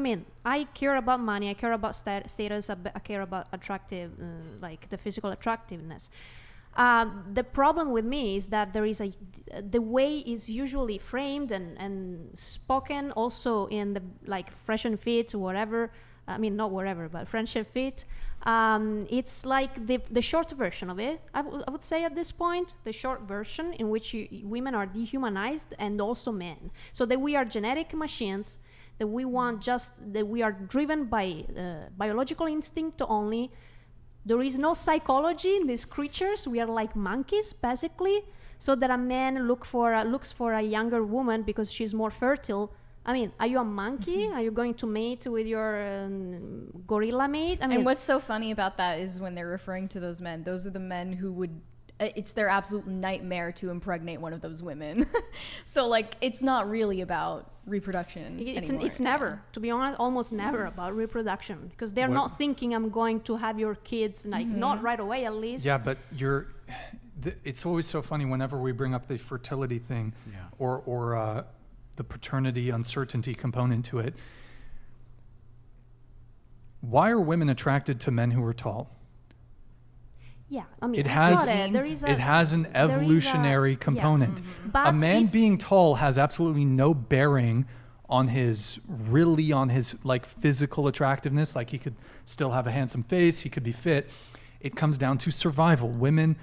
I mean, I care about money, I care about status, I care about attractive, like the physical attractiveness. The problem with me is that the way it's usually framed and spoken also in the like Fresh and Fit or whatever, I mean not whatever, but Fresh and Fit, it's like the short version of it. I would say at this point, the short version in which women are dehumanized and also men. So that we are genetic machines, that we are driven by biological instinct only. There is no psychology in these creatures. We are like monkeys, basically. So that a man looks for a younger woman because she's more fertile. I mean, are you a monkey? Are you going to mate with your gorilla mate? I mean, and what's so funny about that is when they're referring to those men, those are the men who would, it's their absolute nightmare to impregnate one of those women. So like, it's not really about reproduction anymore. It's never, to be honest, almost never about reproduction, because they're not thinking I'm going to have your kids, like not right away at least. Yeah, but it's always so funny whenever we bring up the fertility thing or the paternity uncertainty component to it. Why are women attracted to men who are tall? Yeah, I mean, it has an evolutionary component. A man being tall has absolutely no bearing on his like physical attractiveness. Like he could still have a handsome face, he could be fit. It comes down to survival. Women,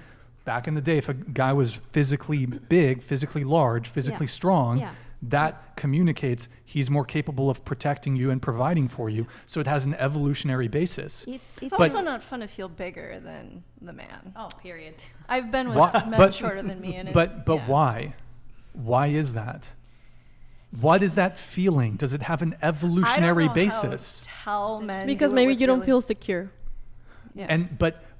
back in the day, if a guy was physically big, physically large, physically strong, that communicates he's more capable of protecting you and providing for you. So it has an evolutionary basis. It's also not fun to feel bigger than the man. Oh, period. I've been with men shorter than me. And but why? Why is that? What is that feeling? Does it have an evolutionary basis? Tell men because maybe you don't feel secure. Yeah.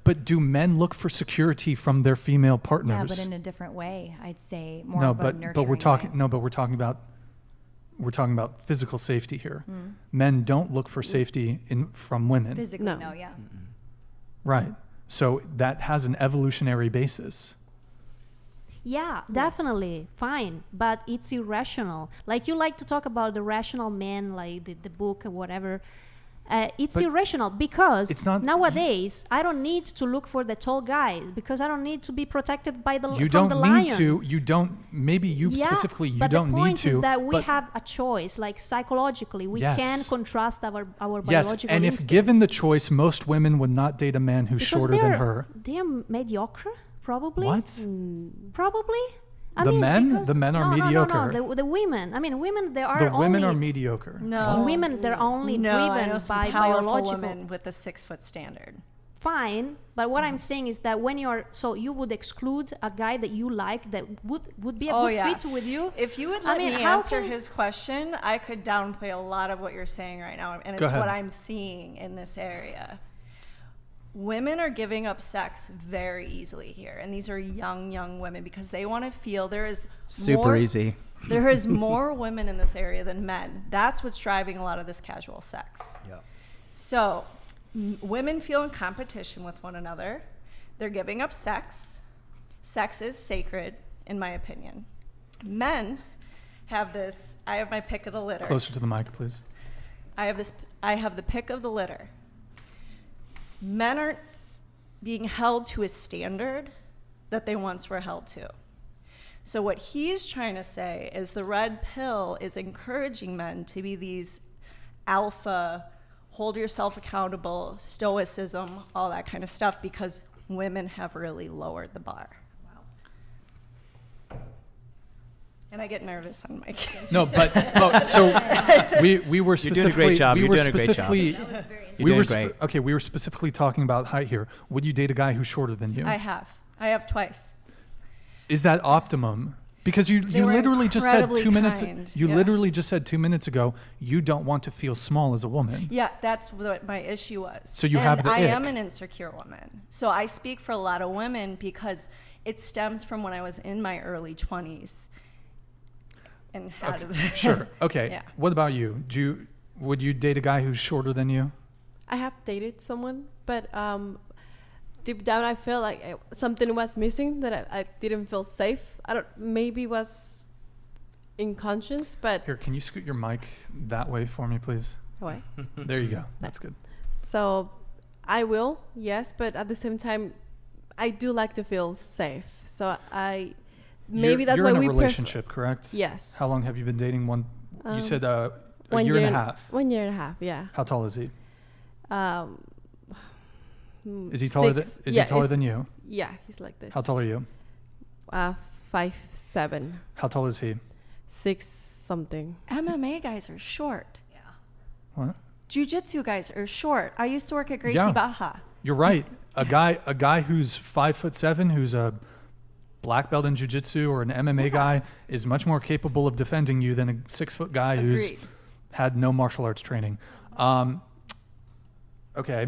But do men look for security from their female partners? Yeah, but in a different way, I'd say more of a nurturing but we're talking about physical safety here. Men don't look for safety from women. Physically, no, yeah. Right. So that has an evolutionary basis. Yeah, definitely. Fine. But it's irrational. Like you like to talk about the rational man, like the book or whatever. It's irrational because it's not, nowadays I don't need to look for the tall guys because I don't need to be protected by the lion. You don't need to. You don't. Maybe you specifically. You don't need to. But the point is that we have a choice. Like psychologically, we can contrast our biological instinct. And if given the choice, most women would not date a man who's shorter than her. They're mediocre, probably. What? Probably. The men are mediocre. No. The women. I mean, women. Women are mediocre. No, women. They're only driven by biological. Women with a 6-foot standard. Fine, but what I'm saying is that when you would exclude a guy that you like that would be a good fit with you. If you would let me answer his question, I could downplay a lot of what you're saying right now, and it's what I'm seeing in this area. Women are giving up sex very easily here, and these are young women because they want to feel there is easy. There is more women in this area than men. That's what's driving a lot of this casual sex. Yeah. So women feel in competition with one another. They're giving up sex. Sex is sacred, in my opinion. Men have this. I have my pick of the litter. Closer to the mic, please. I have the pick of the litter. Men aren't being held to a standard that they once were held to. So what he's trying to say is the red pill is encouraging men to be these alpha, hold yourself accountable, stoicism, all that kind of stuff, because women have really lowered the bar. And I get nervous on mic. No, but so we were specifically. You're doing a great job. We You're were doing a great specifically. job. We were okay. We were specifically talking about height here. Would you date a guy who's shorter than you? I have twice. Is that optimum? Because you literally just said 2 minutes. You literally just said 2 minutes ago you don't want to feel small as a woman. Yeah, that's what my issue was. So you have the I ick. am an insecure woman. So I speak for a lot of women because it stems from when I was in my early 20s. And had Sure. Okay. Yeah. What about you? Would you date a guy who's shorter than you? I have dated someone, but deep down I feel like something was missing, that I didn't feel safe. Maybe was in conscience, but Here, can you scoot your mic that way for me, please? Away. There you go. That's good. So I will, yes, but at the same time, I do like to feel safe. So that's why you're in we a relationship, correct? Yes. How long have you been dating one? You said a 1 year and a half. 1 year and a half, yeah. How tall is he? Is he 6. taller than? Is he taller than you? Yeah, he's like this. How tall are you? 5'7". How tall is he? 6 something. MMA guys are short. Yeah. What? Jiu-jitsu guys are short. I used to work at Gracie Yeah. Baja. You're right. A guy who's 5'7", who's a black belt in jiu-jitsu or an MMA guy is much more capable of defending you than a 6 foot guy who's Agreed. had no martial arts training. Okay.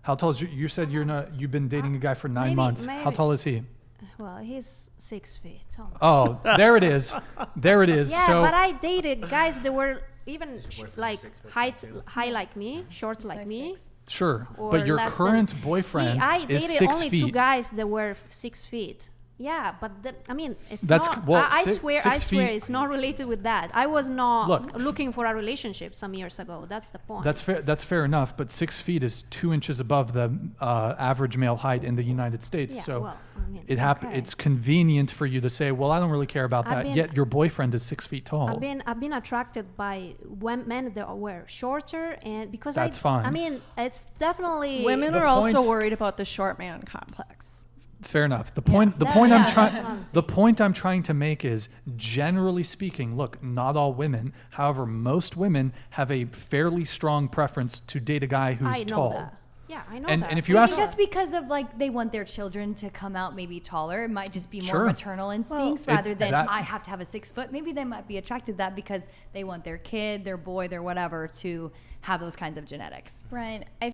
How tall is you said you've been dating a guy for 9 months. How tall is he? Well, he's 6 feet tall. Oh, there it is. There it is. Yeah, so, but I dated guys that were even like high like me, short like me. Sure, Or but your less current than- boyfriend I is dated 6 only feet. 2 guys that were 6 feet. Yeah, but it's That's- not. well, I six- swear, 6 feet- it's not related with that. I was not Look, looking for a relationship some years ago. That's the point. That's fair. That's fair enough. But 6 feet is 2 inches above the average male height in the United States. Yeah, so well, okay. It's convenient for you to say, "Well, I don't really care about that." been- Yet your boyfriend is 6 feet tall. I've been attracted by men that were shorter, and because That's fine. I mean, it's definitely Women The are also point- worried about the short man complex. Fair enough. The point I'm trying to make is, generally speaking, look, not all women. However, most women have a fairly strong preference to date a guy who's I know tall. that. Yeah, I know And- that. and if you Maybe ask- just because of like they want their children to come out maybe taller, it might just be more Sure. maternal instincts it- rather than that- I have to have a 6 foot. Maybe they might be attracted to that because they want their kid, their boy, their whatever to have those kinds of genetics. Brian, I